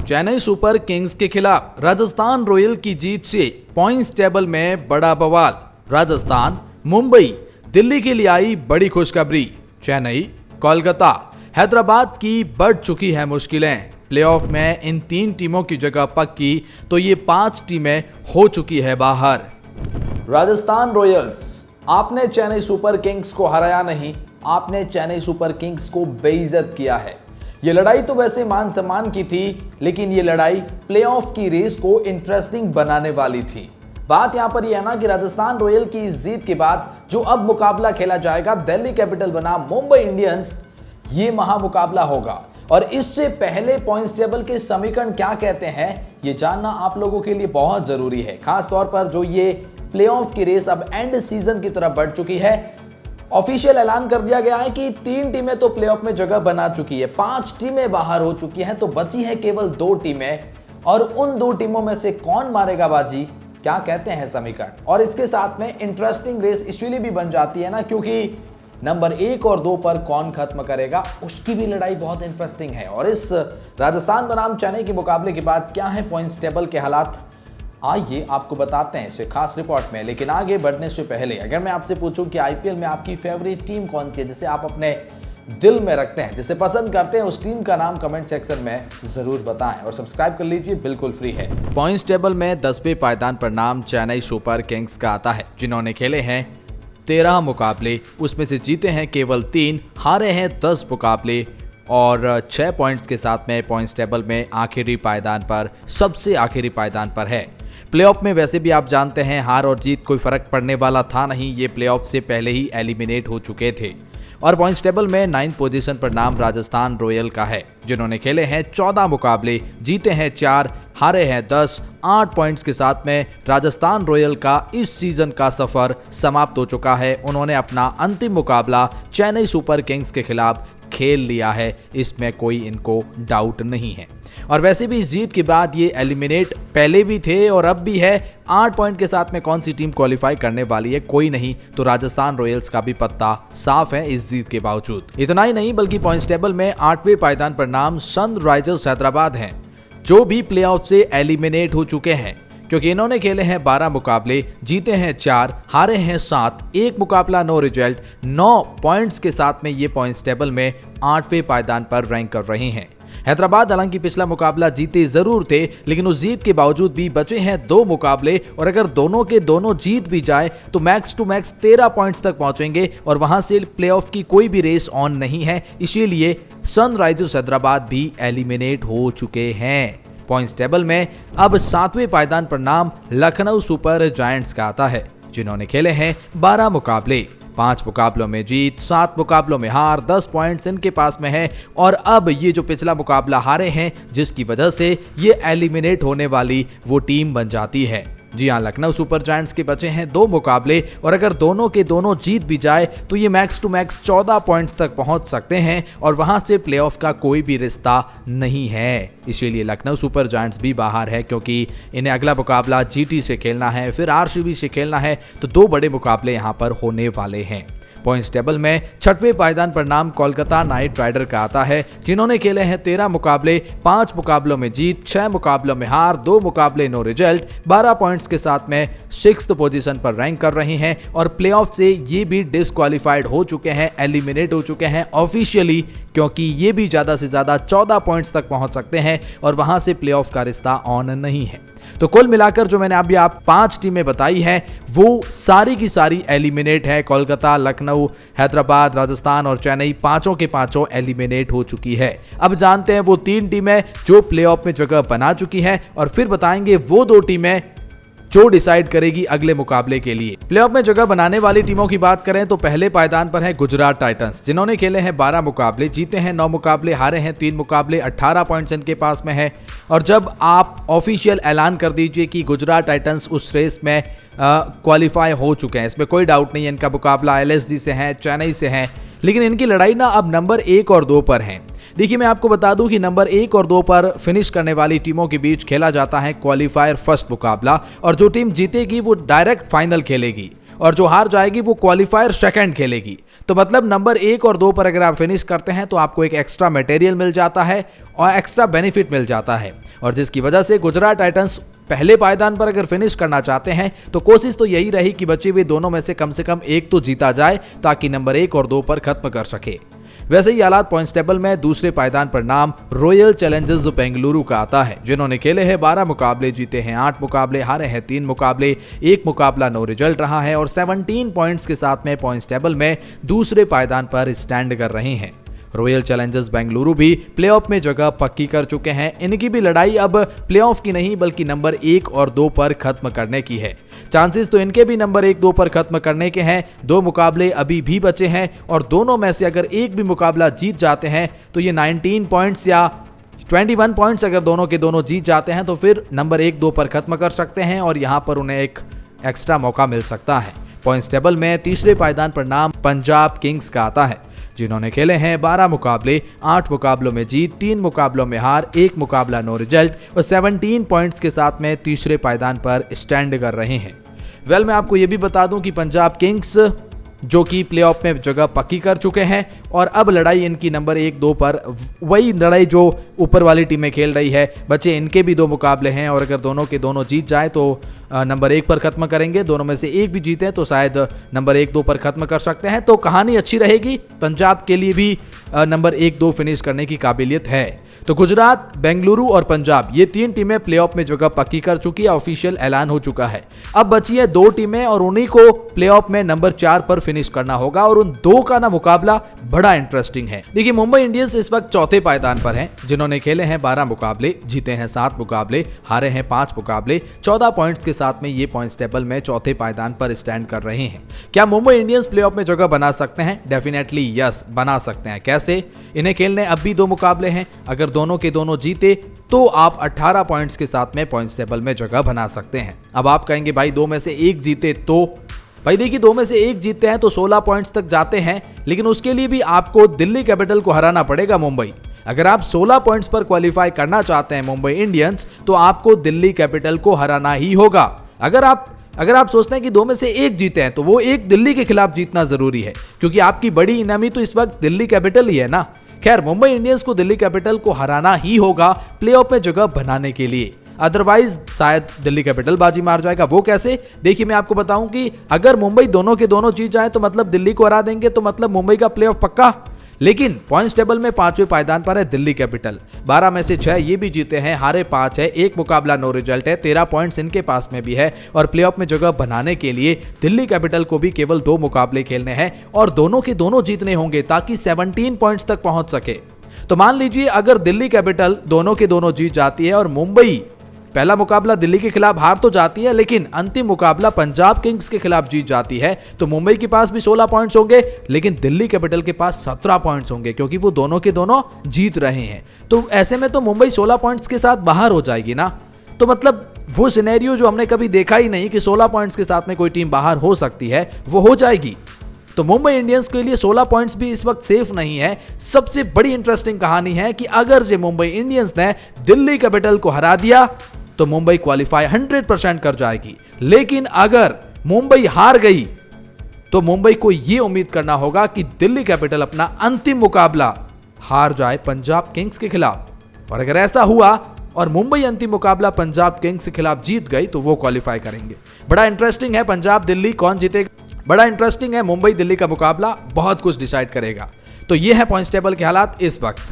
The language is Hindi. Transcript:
चेन्नई सुपर किंग्स के खिलाफ राजस्थान रॉयल की जीत से पॉइंट्स टेबल में बड़ा बवाल। राजस्थान, मुंबई, दिल्ली के लिए आई बड़ी खुशखबरी। चेन्नई, कोलकाता, हैदराबाद की बढ़ चुकी है मुश्किलें। प्लेऑफ में इन 3 टीमों की जगह पक्की तो ये 5 टीमें हो चुकी है बाहर। राजस्थान रॉयल्स, आपने चेन्नई सुपर किंग्स को हराया नहीं, आपने चेन्नई सुपर किंग्स को बेइज्जत किया है। ये लड़ाई तो वैसे मान सम्मान की थी, लेकिन ये लड़ाई प्लेऑफ की रेस को इंटरेस्टिंग बनाने वाली थी। बात यहां पर यह है ना कि राजस्थान रॉयल की इस जीत के बाद जो अब मुकाबला खेला जाएगा दिल्ली कैपिटल बनाम मुंबई इंडियंस, ये महामुकाबला होगा। और इससे पहले पॉइंट्स टेबल के समीकरण क्या कहते हैं, ये जानना आप लोगों के लिए बहुत जरूरी है। खास तौर पर जो ये प्लेऑफ की रेस अब एंड सीजन की तरफ बढ़ चुकी है। ऑफिशियल ऐलान कर दिया गया है कि 3 टीमें तो प्लेऑफ में जगह बना चुकी है, 5 टीमें बाहर हो चुकी हैं, तो बची है केवल 2 टीमें। और उन 2 टीमों में से कौन मारेगा बाजी, क्या कहते हैं समीकरण। और इसके साथ में इंटरेस्टिंग रेस इसलिए भी बन जाती है ना, क्योंकि नंबर 1 और 2 पर कौन खत्म करेगा, उसकी भी लड़ाई बहुत इंटरेस्टिंग है। और इस राजस्थान बनाम चेन्नई के मुकाबले के बाद क्या है पॉइंट्स टेबल के हालात, आइए आपको बताते हैं इस खास रिपोर्ट में। लेकिन आगे बढ़ने से पहले अगर मैं आपसे पूछूं कि आईपीएल में आपकी फेवरेट टीम कौन सी है, जिसे आप अपने दिल में रखते हैं, जिसे पसंद करते हैं, उस टीम का नाम कमेंट सेक्शन में जरूर बताएं। और सब्सक्राइब कर लीजिए, बिल्कुल फ्री है। पॉइंट्स टेबल में 10वें पायदान पर नाम चेन्नई सुपर किंग्स का आता है, जिन्होंने खेले हैं 13 मुकाबले, उसमें से जीते हैं केवल 3, हारे हैं 10 मुकाबले और 6 पॉइंट्स के साथ में पॉइंट्स टेबल में आखिरी पायदान पर, सबसे आखिरी पायदान पर है। प्लेऑफ में वैसे भी आप जानते हैं हार और जीत कोई फर्क पड़ने वाला था नहीं, ये प्लेऑफ से पहले ही एलिमिनेट हो चुके थे। और पॉइंट्स टेबल में 9th पोजीशन पर नाम राजस्थान रॉयल का है, जिन्होंने खेले हैं 14 मुकाबले, जीते हैं 4, हारे हैं 10। 8 पॉइंट्स के साथ में राजस्थान रॉयल का इस सीजन का सफर समाप्त हो चुका है। उन्होंने अपना अंतिम मुकाबला चेन्नई सुपर किंग्स के खिलाफ खेल लिया है, इसमें कोई इनको डाउट नहीं है। और वैसे भी इस जीत के बाद ये एलिमिनेट पहले भी थे और अब भी है। 8 पॉइंट के साथ में कौन सी टीम क्वालिफाई करने वाली है, कोई नहीं। तो राजस्थान रॉयल्स का भी पत्ता साफ है इस जीत के बावजूद। इतना ही नहीं बल्कि पॉइंट्स टेबल में 8वें पायदान पर नाम सनराइजर्स हैदराबाद हैं, जो भी प्लेऑफ से एलिमिनेट हो चुके हैं, क्योंकि इन्होंने खेले हैं 12 मुकाबले, जीते हैं 4, हारे हैं 7, 1 मुकाबला नो रिजल्ट। 9 पॉइंट्स के साथ में ये पॉइंट्स टेबल में 8वें पायदान पर रैंक कर रहे हैं। हैदराबाद हालांकि पिछला मुकाबला जीते जरूर थे, लेकिन उस जीत के बावजूद भी बचे हैं 2 मुकाबले, और अगर दोनों के दोनों जीत भी जाए तो मैक्स टू मैक्स 13 पॉइंट्स तक पहुंचेंगे और वहां से प्लेऑफ की कोई भी रेस ऑन नहीं है। इसीलिए सनराइजर्स हैदराबाद भी एलिमिनेट हो चुके हैं। पॉइंट्स टेबल में अब 7वें पायदान पर नाम लखनऊ सुपर जायंट्स का आता है, जिन्होंने खेले हैं 12 मुकाबले, 5 मुकाबलों में जीत, 7 मुकाबलों में हार, 10 पॉइंट्स इनके पास में है। और अब ये जो पिछला मुकाबला हारे हैं, जिसकी वजह से ये एलिमिनेट होने वाली वो टीम बन जाती है। जी हाँ, लखनऊ सुपर जायंट्स के बचे हैं 2 मुकाबले, और अगर दोनों के दोनों जीत भी जाए तो ये मैक्स टू मैक्स 14 पॉइंट्स तक पहुंच सकते हैं और वहां से प्लेऑफ का कोई भी रिश्ता नहीं है। इसीलिए लखनऊ सुपर जायंट्स भी बाहर है, क्योंकि इन्हें अगला मुकाबला जीटी से खेलना है, फिर आरसीबी से खेलना है, तो 2 बड़े मुकाबले यहां पर होने वाले हैं। पॉइंट्स टेबल में 6वें पायदान पर नाम कोलकाता नाइट राइडर का आता है, जिन्होंने खेले हैं 13 मुकाबले, 5 मुकाबलों में जीत, 6 मुकाबलों में हार, 2 मुकाबले नो रिजल्ट। 12 पॉइंट्स के साथ में 6th पोजीशन पर रैंक कर रहे हैं और प्लेऑफ से ये भी डिस्क्वालीफाइड हो चुके हैं, एलिमिनेट हो चुके हैं ऑफिशियली, क्योंकि ये भी ज्यादा से ज्यादा 14 पॉइंट्स तक पहुंच सकते हैं और वहां से प्लेऑफ का रिश्ता ऑन नहीं है। तो कुल मिलाकर जो मैंने अभी आप 5 टीमें बताई हैं, वो सारी की सारी एलिमिनेट है। कोलकाता, लखनऊ, हैदराबाद, राजस्थान और चेन्नई, पांचों के पांचों एलिमिनेट हो चुकी है। अब जानते हैं वो 3 टीमें जो प्लेऑफ में जगह बना चुकी हैं, और फिर बताएंगे वो 2 टीमें जो डिसाइड करेगी अगले मुकाबले के लिए। प्लेऑफ में जगह बनाने वाली टीमों की बात करें तो पहले पायदान पर है गुजरात टाइटंस, जिन्होंने खेले हैं 12 मुकाबले, जीते हैं 9 मुकाबले, हारे हैं 3 मुकाबले, 18 पॉइंट्स इनके पास में है। और जब आप ऑफिशियल ऐलान कर दीजिए कि गुजरात टाइटंस उस रेस में क्वालिफाई हो चुके हैं, इसमें कोई डाउट नहीं है। इनका मुकाबला एलएसजी से है, चेन्नई से है, लेकिन इनकी लड़ाई ना अब नंबर 1 और 2 पर है। देखिए, मैं आपको बता दूं कि नंबर 1 और 2 पर फिनिश करने वाली टीमों के बीच खेला जाता है क्वालिफायर फर्स्ट मुकाबला, और जो टीम जीतेगी वो डायरेक्ट फाइनल खेलेगी। और जो हार जाएगी वो क्वालिफायर सेकंड खेलेगी। तो मतलब नंबर 1 और 2 पर अगर आप फिनिश करते हैं तो आपको एक एक्स्ट्रा मटेरियल मिल जाता है और एक्स्ट्रा बेनिफिट मिल जाता है, और जिसकी वजह से गुजरात टाइटंस पहले पायदान पर अगर फिनिश करना चाहते हैं तो कोशिश तो यही रही कि बचे हुए दोनों में से कम एक तो जीता जाए ताकि नंबर 1 और 2 पर खत्म कर सके। वैसे ही हालात पॉइंट्स टेबल में दूसरे पायदान पर नाम रॉयल चैलेंजर्स बेंगलुरु का आता है, जिन्होंने खेले हैं 12 मुकाबले, जीते हैं 8 मुकाबले, हारे हैं 3 मुकाबले, 1 मुकाबला नो रिजल्ट रहा है और 17 पॉइंट्स के साथ में पॉइंट्स टेबल में दूसरे पायदान पर स्टैंड कर रहे हैं। रॉयल चैलेंजर्स बेंगलुरु भी प्लेऑफ में जगह पक्की कर चुके हैं। इनकी भी लड़ाई अब प्लेऑफ की नहीं बल्कि नंबर 1 और 2 पर खत्म करने की है। चांसेस तो इनके भी नंबर 1, 2 पर खत्म करने के हैं। 2 मुकाबले अभी भी बचे हैं और दोनों में से अगर एक भी मुकाबला जीत जाते हैं तो ये 19 पॉइंट्स या 21 पॉइंट्स अगर दोनों के दोनों जीत जाते हैं तो फिर नंबर 1, 2 पर खत्म कर सकते हैं और यहाँ पर उन्हें एक एक्स्ट्रा मौका मिल सकता है। पॉइंट्स टेबल में तीसरे पायदान पर नाम पंजाब किंग्स का आता है, जिन्होंने खेले हैं 12 मुकाबले, 8 मुकाबलों में जीत, 3 मुकाबलों में हार, 1 मुकाबला नो रिजल्ट और 17 पॉइंट्स के साथ में तीसरे पायदान पर स्टैंड कर रहे हैं। मैं आपको ये भी बता दूं कि पंजाब किंग्स जो कि प्लेऑफ में जगह पक्की कर चुके हैं और अब लड़ाई इनकी नंबर 1, 2 पर, वही लड़ाई जो ऊपर वाली टीमें खेल रही है। बच्चे इनके भी 2 मुकाबले हैं और अगर दोनों के दोनों जीत जाए तो नंबर 1 पर खत्म करेंगे। दोनों में से एक भी जीते तो शायद नंबर 1, 2 पर खत्म कर सकते हैं। तो कहानी अच्छी रहेगी, पंजाब के लिए भी नंबर 1, 2 फिनिश करने की काबिलियत है। तो गुजरात, बेंगलुरु और पंजाब ये 3 टीमें प्लेऑफ में जगह पक्की कर चुकी है, ऑफिशियल ऐलान हो चुका है। अब बची है 2 टीमें और उन्हीं को प्लेऑफ में नंबर 4 पर फिनिश करना होगा और उन 2 का ना मुकाबला बड़ा इंटरेस्टिंग है। देखिए, मुंबई इंडियंस इस वक्त चौथे पायदान पर हैं, जिन्होंने खेले हैं 12 मुकाबले, जीते हैं 7 मुकाबले, हारे हैं 5 मुकाबले, 14 पॉइंट्स के साथ में ये पॉइंट्स टेबल में चौथे पायदान पर स्टैंड कर रहे हैं। क्या मुंबई इंडियंस प्लेऑफ में जगह बना सकते हैं? डेफिनेटली यस, बना सकते हैं। कैसे? इन्हें खेलने अब भी 2 मुकाबले हैं। अगर दोनों के दोनों जीते तो आप 18 पॉइंट्स के साथ में पॉइंट्स टेबल में जगह बना सकते हैं। अब आप कहेंगे भाई 2 में से 1 जीते तो, भाई देखिए 2 में से 1 जीतते हैं तो 16 पॉइंट्स तक जाते हैं, लेकिन उसके लिए भी आपको दिल्ली कैपिटल को हराना पड़ेगा मुंबई। अगर आप 16 पॉइंट्स पर क्वालिफाई करना चाहते हैं मुंबई इंडियंस तो आपको दिल्ली कैपिटल को हराना ही होगा। अगर आप सोचते हैं कि 2 में से 1 जीते हैं तो वो 1 दिल्ली के खिलाफ जीतना जरूरी है, क्योंकि आपकी बड़ी इनामी तो इस वक्त दिल्ली कैपिटल ही है ना। खैर, मुंबई इंडियंस को दिल्ली कैपिटल को हराना ही होगा प्लेऑफ में जगह बनाने के लिए, अदरवाइज शायद दिल्ली कैपिटल बाजी मार जाएगा। वो कैसे? देखिए, मैं आपको बताऊं कि अगर मुंबई दोनों के दोनों जीत जाए तो मतलब दिल्ली को हरा देंगे, तो मतलब मुंबई का प्लेऑफ पक्का। लेकिन पॉइंट्स टेबल में 5वें पायदान पर है दिल्ली कैपिटल। 12 में से 6 ये भी जीते हैं, हारे 5 है, 1 मुकाबला नो रिजल्ट है, 13 पॉइंट्स इनके पास में भी है और प्लेऑफ में जगह बनाने के लिए दिल्ली कैपिटल को भी केवल 2 मुकाबले खेलने हैं और दोनों के दोनों जीतने होंगे ताकि 17 पॉइंट्स तक पहुंच सके। तो मान लीजिए अगर दिल्ली कैपिटल दोनों के दोनों जीत जाती है और मुंबई पहला मुकाबला दिल्ली के खिलाफ हार तो जाती है, लेकिन अंतिम मुकाबला पंजाब किंग्स के खिलाफ जीत जाती है, तो मुंबई के पास भी 16 पॉइंट्स होंगे, लेकिन दिल्ली कैपिटल के पास 17 पॉइंट्स होंगे, क्योंकि वो दोनों के दोनों जीत रहे हैं। तो ऐसे में तो मुंबई 16 पॉइंट्स के साथ बाहर हो जाएगी ना। तो मतलब वो सिनेरियो जो हमने कभी देखा ही नहीं कि 16 पॉइंट्स के साथ में कोई टीम बाहर हो सकती है, वो हो जाएगी। तो मुंबई इंडियंस के लिए 16 पॉइंट्स भी इस वक्त सेफ नहीं है। सबसे बड़ी इंटरेस्टिंग कहानी है कि अगर जो मुंबई इंडियंस ने दिल्ली कैपिटल को हरा दिया तो मुंबई क्वालिफाई 100% कर जाएगी, लेकिन अगर मुंबई हार गई तो मुंबई को यह उम्मीद करना होगा कि दिल्ली कैपिटल अपना अंतिम मुकाबला हार जाए पंजाब किंग्स के खिलाफ। और अगर ऐसा हुआ और मुंबई अंतिम मुकाबला पंजाब किंग्स के खिलाफ जीत गई तो वो क्वालिफाई करेंगे। बड़ा इंटरेस्टिंग है पंजाब दिल्ली कौन जीतेगा, बड़ा इंटरेस्टिंग है मुंबई दिल्ली का मुकाबला, बहुत कुछ डिसाइड करेगा। तो ये है पॉइंट्स टेबल के हालात इस वक्त।